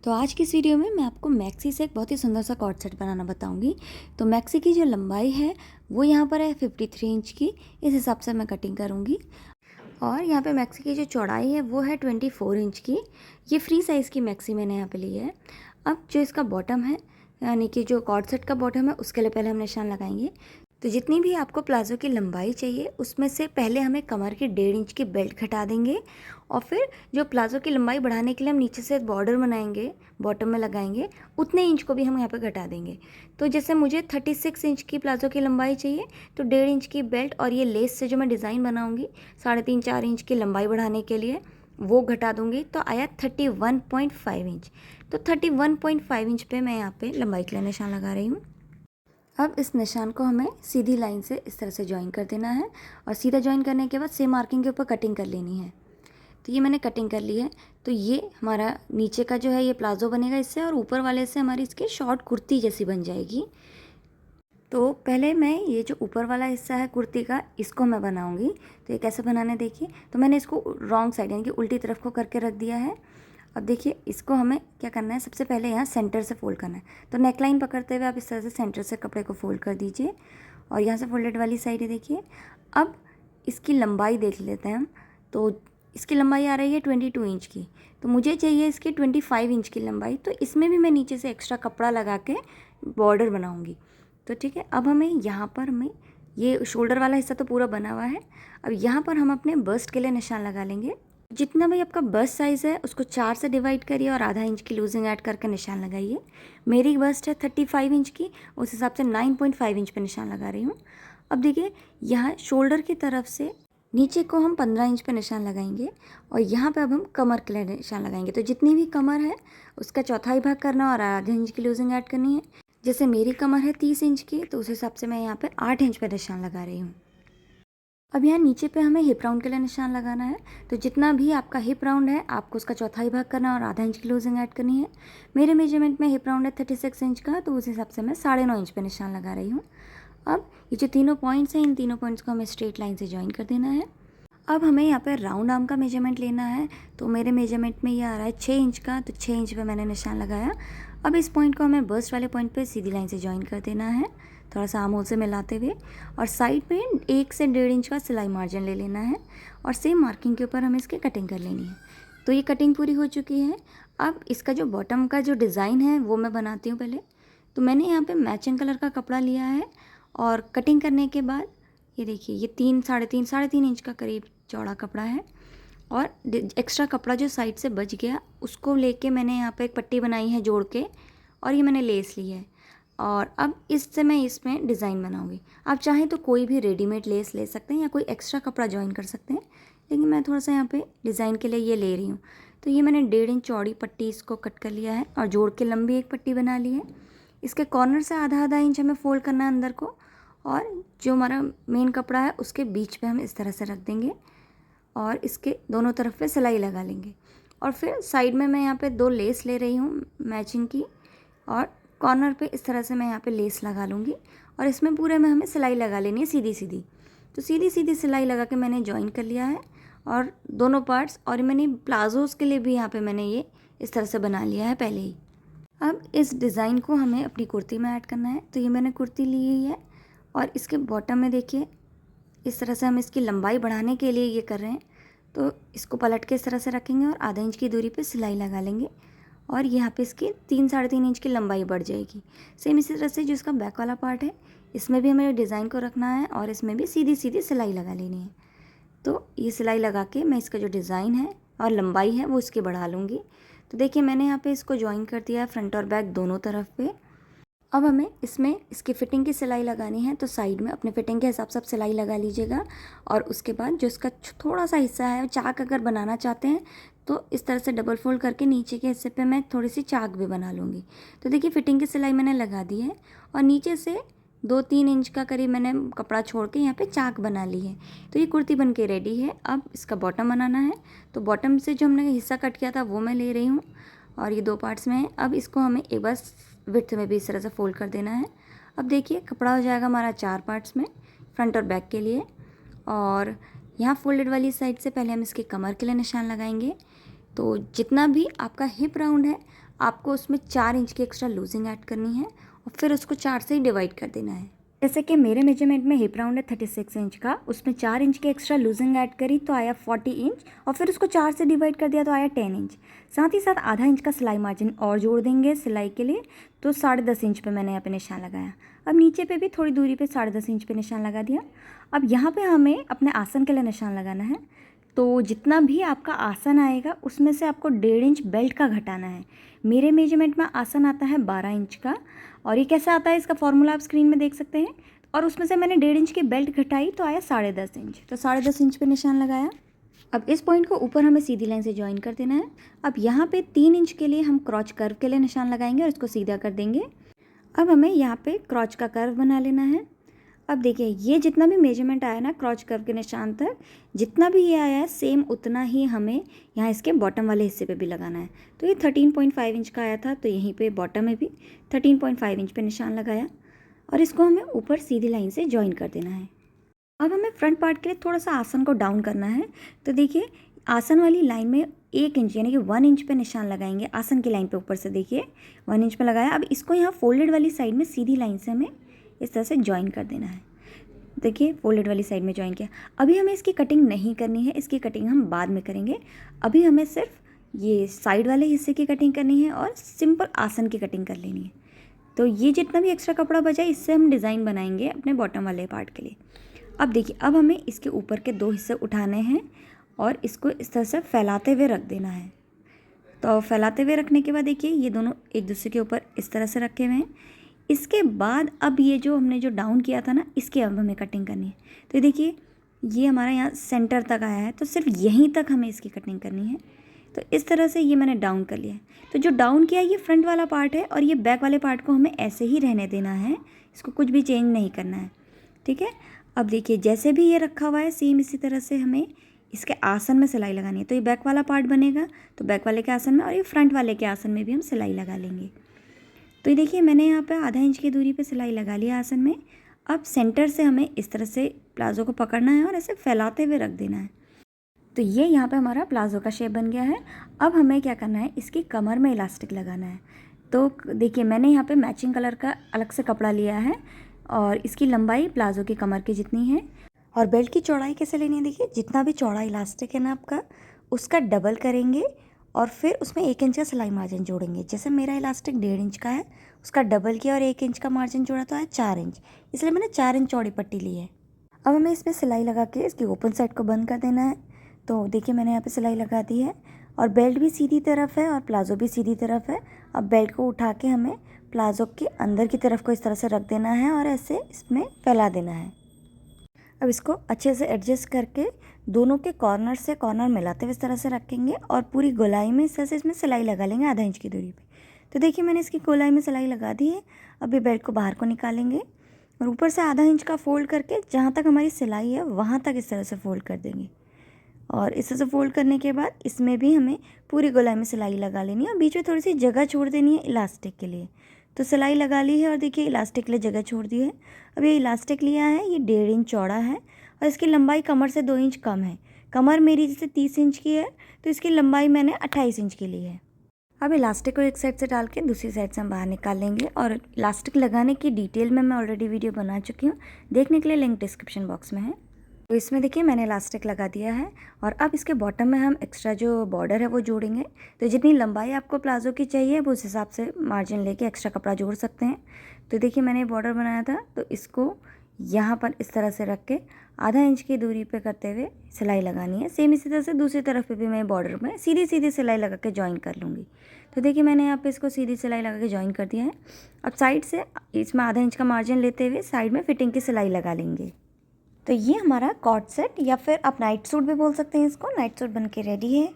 तो आज की इस वीडियो में मैं आपको मैक्सी से एक बहुत ही सुंदर सा कॉर्ड सेट बनाना बताऊंगी। तो मैक्सी की जो लंबाई है वो यहाँ पर है 53 इंच की। इस हिसाब से मैं कटिंग करूँगी। और यहाँ पे मैक्सी की जो चौड़ाई है वो है 24 इंच की। ये फ्री साइज़ की मैक्सी मैंने यहाँ पे ली है। अब जो इसका बॉटम है, यानी कि जो कॉर्ड सेट का बॉटम है, उसके लिए पहले हम निशान लगाएंगे। तो जितनी भी आपको प्लाज़ो की लंबाई चाहिए उसमें से पहले हमें कमर की 1.5 इंच की बेल्ट घटा देंगे। और फिर जो प्लाज़ो की लंबाई बढ़ाने के लिए हम नीचे से बॉर्डर बनाएंगे, बॉटम में लगाएंगे, उतने इंच को भी हम यहाँ पे घटा देंगे। तो जैसे मुझे 36 इंच की प्लाज़ो की लंबाई चाहिए, तो 1.5 इंच की बेल्ट और ये लेस से जो मैं डिज़ाइन बनाऊँगी 3.5-4 इंच की लंबाई बढ़ाने के लिए, वो घटा दूँगी। तो आया 31.5 इंच। तो 31.5 इंच पे मैं यहाँ पे लंबाई के लिए निशान लगा रही हूँ। अब इस निशान को हमें सीधी लाइन से इस तरह से ज्वाइन कर देना है। और सीधा ज्वाइन करने के बाद सेम मार्किंग के ऊपर कटिंग कर लेनी है। तो ये मैंने कटिंग कर ली है। तो ये हमारा नीचे का जो है ये प्लाज़ो बनेगा इससे, और ऊपर वाले से हमारी इसकी शॉर्ट कुर्ती जैसी बन जाएगी। तो पहले मैं ये जो ऊपर वाला हिस्सा है कुर्ती का, इसको मैं बनाऊंगी। तो ये कैसे बनाने देखिए। तो मैंने इसको रॉन्ग साइड यानी कि उल्टी तरफ को करके रख दिया है। अब देखिए इसको हमें क्या करना है, सबसे पहले यहाँ सेंटर से फोल्ड करना है। तो नेकलाइन पकड़ते हुए आप इस तरह से सेंटर से कपड़े को फोल्ड कर दीजिए। और यहाँ से फोल्डेड वाली साइड है देखिए। अब इसकी लंबाई देख लेते हैं हम। तो इसकी लंबाई आ रही है 22 इंच की। तो मुझे चाहिए इसकी 25 इंच की लंबाई। तो इसमें भी मैं नीचे से एक्स्ट्रा कपड़ा लगा के बॉर्डर बनाऊँगी। तो ठीक है, अब हमें यहाँ पर ये शोल्डर वाला हिस्सा तो पूरा बना हुआ है। अब यहाँ पर हम अपने बस्ट के लिए निशान लगा लेंगे। जितना भी आपका बस्ट साइज़ है उसको 4 से डिवाइड करिए और आधा इंच की लूजिंग ऐड करके निशान लगाइए। मेरी बस्ट है 35 इंच की, उस हिसाब से 9.5 इंच पे निशान लगा रही हूँ। अब देखिए यहाँ शोल्डर की तरफ से नीचे को हम 15 इंच पे निशान लगाएंगे। और यहाँ पे अब हम कमर के लिए निशान लगाएंगे। तो जितनी भी कमर है उसका चौथाई भाग करना और आधा इंच की लूजिंग ऐड करनी है। जैसे मेरी कमर है 30 इंच की, तो उस हिसाब से मैं यहाँ पे 8 इंच पे निशान लगा रही हूँ। अब यहाँ नीचे पे हमें हिप राउंड के लिए निशान लगाना है। तो जितना भी आपका हिप राउंड है आपको उसका चौथाई भाग करना और आधा इंच की लूजिंग ऐड करनी है। मेरे मेजरमेंट में हिप राउंड है 36 इंच का, तो उस हिसाब से मैं 9.5 इंच पे निशान लगा रही हूँ। अब ये जो तीनों पॉइंट्स हैं, इन तीनों पॉइंट्स को हमें स्ट्रेट लाइन से ज्वाइन कर देना है। अब हमें यहाँ पे राउंड आर्म का मेजरमेंट लेना है। तो मेरे मेजरमेंट में ये आ रहा है 6 इंच का, तो 6 इंच पे मैंने निशान लगाया। अब इस पॉइंट को हमें बस्ट वाले पॉइंट पे सीधी लाइन से ज्वाइन कर देना है, थोड़ा सा आर्म होल से मिलाते हुए। और साइड पे 1 से 1.5 इंच का सिलाई मार्जिन ले लेना है। और सेम मार्किंग के ऊपर हमें इसकी कटिंग कर लेनी है। तो ये कटिंग पूरी हो चुकी है। अब इसका जो बॉटम का जो डिज़ाइन है वो मैं बनाती हूँ पहले। तो मैंने यहाँ पे मैचिंग कलर का कपड़ा लिया है। और कटिंग करने के बाद ये देखिए, ये 3 साढ़े तीन इंच का करीब चौड़ा कपड़ा है। और एक्स्ट्रा कपड़ा जो साइड से बच गया उसको लेके मैंने यहाँ पे एक पट्टी बनाई है जोड़ के, और ये मैंने लेस ली है। और अब इससे मैं इसमें डिज़ाइन बनाऊंगी। आप चाहें तो कोई भी रेडीमेड लेस ले सकते हैं या कोई एक्स्ट्रा कपड़ा ज्वाइन कर सकते हैं, लेकिन मैं थोड़ा सा यहाँ पे डिज़ाइन के लिए ये ले रही हूँ। तो ये मैंने 1.5 इंच चौड़ी पट्टी इसको कट कर लिया है और जोड़ के लंबी एक पट्टी बना ली है। इसके कॉर्नर से आधा आधा इंच हमें फोल्ड करना है अंदर को, और जो हमारा मेन कपड़ा है उसके बीच पे हम इस तरह से रख देंगे और इसके दोनों तरफ पे सिलाई लगा लेंगे। और फिर साइड में मैं यहाँ पे 2 लेस ले रही हूँ मैचिंग की, और कॉर्नर पे इस तरह से मैं यहाँ पे लेस लगा लूँगी। और इसमें पूरे में हमें सिलाई लगा लेनी है सीधी सीधी। तो सीधी सीधी सिलाई लगा के मैंने ज्वाइन कर लिया है और दोनों पार्ट्स। और मैंने प्लाजोज़ के लिए भी यहाँ पे मैंने ये इस तरह से बना लिया है पहले ही। अब इस डिज़ाइन को हमें अपनी कुर्ती में ऐड करना है। तो ये मैंने कुर्ती ली हुई है, और इसके बॉटम में देखिए इस तरह से हम इसकी लंबाई बढ़ाने के लिए ये कर रहे हैं। तो इसको पलट के इस तरह से रखेंगे और आधा इंच की दूरी पे सिलाई लगा लेंगे। और यहाँ पे इसकी 3-3.5 इंच की लंबाई बढ़ जाएगी। सेम इसी तरह से जो इसका बैक वाला पार्ट है इसमें भी हमें डिज़ाइन को रखना है और इसमें भी सीधी सीधी सिलाई लगा लेनी है। तो ये सिलाई लगा के मैं इसका जो डिज़ाइन है और लंबाई है वो इसकी बढ़ा लूँगी। तो देखिए मैंने यहाँ पे इसको ज्वाइन कर दिया है फ्रंट और बैक दोनों तरफ पे। अब हमें इसमें इसकी फ़िटिंग की सिलाई लगानी है। तो साइड में अपने फिटिंग के हिसाब से आप सिलाई लगा लीजिएगा। और उसके बाद जो इसका थोड़ा सा हिस्सा है, चाक अगर बनाना चाहते हैं तो इस तरह से डबल फोल्ड करके नीचे के हिस्से पे मैं थोड़ी सी चाक भी बना लूँगी। तो देखिए फिटिंग की सिलाई मैंने लगा दी है, और नीचे से 2-3 इंच का करीब मैंने कपड़ा छोड़ के यहाँ पे चाक बना ली है। तो ये कुर्ती बन के रेडी है। अब इसका बॉटम बनाना है। तो बॉटम से जो हमने हिस्सा कट किया था वो मैं ले रही हूँ, और ये 2 पार्ट्स में है। अब इसको हमें एक बार विड्थ में भी इस तरह से फोल्ड कर देना है। अब देखिए कपड़ा हो जाएगा हमारा 4 पार्ट्स में, फ्रंट और बैक के लिए। और यहाँ फोल्डेड वाली साइड से पहले हम इसकी कमर के लिए निशान लगाएंगे। तो जितना भी आपका हिप राउंड है आपको उसमें 4 इंच की एक्स्ट्रा लूजिंग ऐड करनी है और फिर उसको 4 से ही डिवाइड कर देना है। जैसे कि मेरे मेजरमेंट में हिप राउंड है 36 इंच का, उसमें 4 इंच की एक्स्ट्रा लूजिंग ऐड करी तो आया 40 इंच और फिर उसको 4 से डिवाइड कर दिया तो आया 10 इंच। साथ ही साथ आधा इंच का सिलाई मार्जिन और जोड़ देंगे सिलाई के लिए, तो 10.5 इंच पे मैंने यहाँ पे निशान लगाया। अब नीचे पे भी थोड़ी दूरी पे 10.5 इंच पे निशान लगा दिया। अब यहाँ पे हमें अपने आसन के लिए निशान लगाना है, तो जितना भी आपका आसन आएगा उसमें से आपको 1.5 इंच बेल्ट का घटाना है। मेरे मेजरमेंट में आसन आता है 12 इंच का, और ये कैसा आता है इसका फॉर्मूला आप स्क्रीन में देख सकते हैं। और उसमें से मैंने 1.5 इंच की बेल्ट घटाई तो आया 10.5 इंच, तो 10.5 इंच पे निशान लगाया। अब इस पॉइंट को ऊपर हमें सीधी लाइन से ज्वाइन कर देना है। अब यहाँ पे 3 इंच के लिए हम क्रॉच कर्व के लिए निशान लगाएंगे और इसको सीधा कर देंगे। अब हमें यहाँ पे क्रॉच का कर्व बना लेना है। अब देखिए ये जितना भी मेजरमेंट आया ना क्रॉच कर्व के निशान तक, जितना भी ये आया है सेम उतना ही हमें यहाँ इसके बॉटम वाले हिस्से पे भी लगाना है। तो ये 13.5 इंच का आया था, तो यहीं पे बॉटम में भी 13.5 इंच पे निशान लगाया और इसको हमें ऊपर सीधी लाइन से ज्वाइन कर देना है। अब हमें फ्रंट पार्ट के लिए थोड़ा सा आसन को डाउन करना है। तो देखिए आसन वाली लाइन में 1 इंच यानी कि 1 इंच पे निशान लगाएंगे। आसन की लाइन पे ऊपर से देखिए 1 इंच पे लगाया। अब इसको यहाँ फोल्डेड वाली साइड में सीधी लाइन से हमें इस तरह से ज्वाइन कर देना है। देखिए फोल्डेड वाली साइड में ज्वाइन किया। अभी हमें इसकी कटिंग नहीं करनी है, इसकी कटिंग हम बाद में करेंगे। अभी हमें सिर्फ ये साइड वाले हिस्से की कटिंग करनी है और सिंपल आसन की कटिंग कर लेनी है। तो ये जितना भी एक्स्ट्रा कपड़ा बचा है इससे हम डिज़ाइन बनाएंगे अपने बॉटम वाले पार्ट के लिए। अब देखिए अब हमें इसके ऊपर के 2 हिस्से उठाने हैं और इसको इस तरह से फैलाते हुए रख देना है। तो फैलाते हुए रखने के बाद देखिए ये दोनों एक दूसरे के ऊपर इस तरह से रखे हुए हैं। इसके बाद अब ये जो हमने जो डाउन किया था ना, इसके अब हमें कटिंग करनी है। तो देखिए ये हमारा यहाँ सेंटर तक आया है, तो सिर्फ यहीं तक हमें इसकी कटिंग करनी है। तो इस तरह से ये मैंने डाउन कर लिया है। तो जो डाउन किया ये फ्रंट वाला पार्ट है और ये बैक वाले पार्ट को हमें ऐसे ही रहने देना है, इसको कुछ भी चेंज नहीं करना है, ठीक है। अब देखिए जैसे भी ये रखा हुआ है सेम इसी तरह से हमें इसके आसन में सिलाई लगानी है। तो ये बैक वाला पार्ट बनेगा तो बैक वाले के आसन में, और ये फ्रंट वाले के आसन में भी हम सिलाई लगा लेंगे। तो ये देखिए मैंने यहाँ पे आधा इंच की दूरी पे सिलाई लगा लिया आसन में। अब सेंटर से हमें इस तरह से प्लाज़ो को पकड़ना है और ऐसे फैलाते हुए रख देना है। तो ये यहाँ पे हमारा प्लाज़ो का शेप बन गया है। अब हमें क्या करना है, इसकी कमर में इलास्टिक लगाना है। तो देखिए मैंने यहाँ पे मैचिंग कलर का अलग से कपड़ा लिया है और इसकी लंबाई प्लाज़ो की कमर की जितनी है। और बेल्ट की चौड़ाई कैसे लेनी है, देखिए जितना भी चौड़ा इलास्टिक है ना आपका, उसका डबल करेंगे और फिर उसमें 1 इंच का सिलाई मार्जिन जोड़ेंगे। जैसे मेरा इलास्टिक 1.5 इंच का है, उसका डबल किया और 1 इंच का मार्जिन जोड़ा तो है 4 इंच, इसलिए मैंने 4 इंच चौड़ी पट्टी ली है। अब हमें इसमें सिलाई लगा के इसकी ओपन साइड को बंद कर देना है। तो देखिए मैंने यहाँ पे सिलाई लगा दी है और बेल्ट भी सीधी तरफ है और प्लाज़ो भी सीधी तरफ है। अब बेल्ट को उठा के हमें प्लाज़ो के अंदर की तरफ को इस तरह से रख देना है और ऐसे इसमें फैला देना है। अब इसको अच्छे से एडजस्ट करके दोनों के कॉर्नर से कॉर्नर मिलाते हुए इस तरह से रखेंगे और पूरी गोलाई में इस तरह से इसमें सिलाई लगा लेंगे आधा इंच की दूरी पे। तो देखिए मैंने इसकी गोलाई में सिलाई लगा दी है। अब ये बेल्ट को बाहर को निकालेंगे और ऊपर से आधा इंच का फोल्ड करके जहाँ तक हमारी सिलाई है वहाँ तक इस तरह से फोल्ड कर देंगे। और इस तरह से फोल्ड करने के बाद इसमें भी हमें पूरी गोलाई में सिलाई लगा लेनी है और बीच में थोड़ी सी जगह छोड़ देनी है इलास्टिक के लिए। तो सिलाई लगा ली है और देखिए इलास्टिक के लिए जगह छोड़ दी है। अब ये इलास्टिक लिया है, ये 1.5 इंच चौड़ा है और इसकी लंबाई कमर से 2 इंच कम है। कमर मेरी जैसे 30 इंच की है तो इसकी लंबाई मैंने 28 इंच की ली है। अब इलास्टिक को एक साइड से डाल के दूसरी साइड से हम बाहर निकाल लेंगे और इलास्टिक लगाने की डिटेल में मैं ऑलरेडी वीडियो बना चुकी हूँ, देखने के लिए लिंक डिस्क्रिप्शन बॉक्स में है। तो इसमें देखिए मैंने इलास्टिक लगा दिया है और अब इसके बॉटम में हम एक्स्ट्रा जो बॉर्डर है वो जोड़ेंगे। तो जितनी लंबाई आपको प्लाज़ो की चाहिए वो उस हिसाब से मार्जिन लेके एक्स्ट्रा कपड़ा जोड़ सकते हैं। तो देखिए मैंने बॉर्डर बनाया था तो इसको यहाँ पर इस तरह से रख के आधा इंच की दूरी पे करते हुए सिलाई लगानी है। सेम इसी तरह से दूसरी तरफ पे भी मैं बॉर्डर में सीधी सीधी सिलाई लगा के ज्वाइन कर लूँगी। तो देखिए मैंने यहाँ पे इसको सीधी सिलाई लगा के ज्वाइन कर दिया है। अब साइड से इसमें आधा इंच का मार्जिन लेते हुए साइड में फिटिंग की सिलाई लगा लेंगे। तो ये हमारा कॉर्ड सेट या फिर आप नाइट सूट भी बोल सकते हैं इसको, नाइट सूट बन के रेडी है।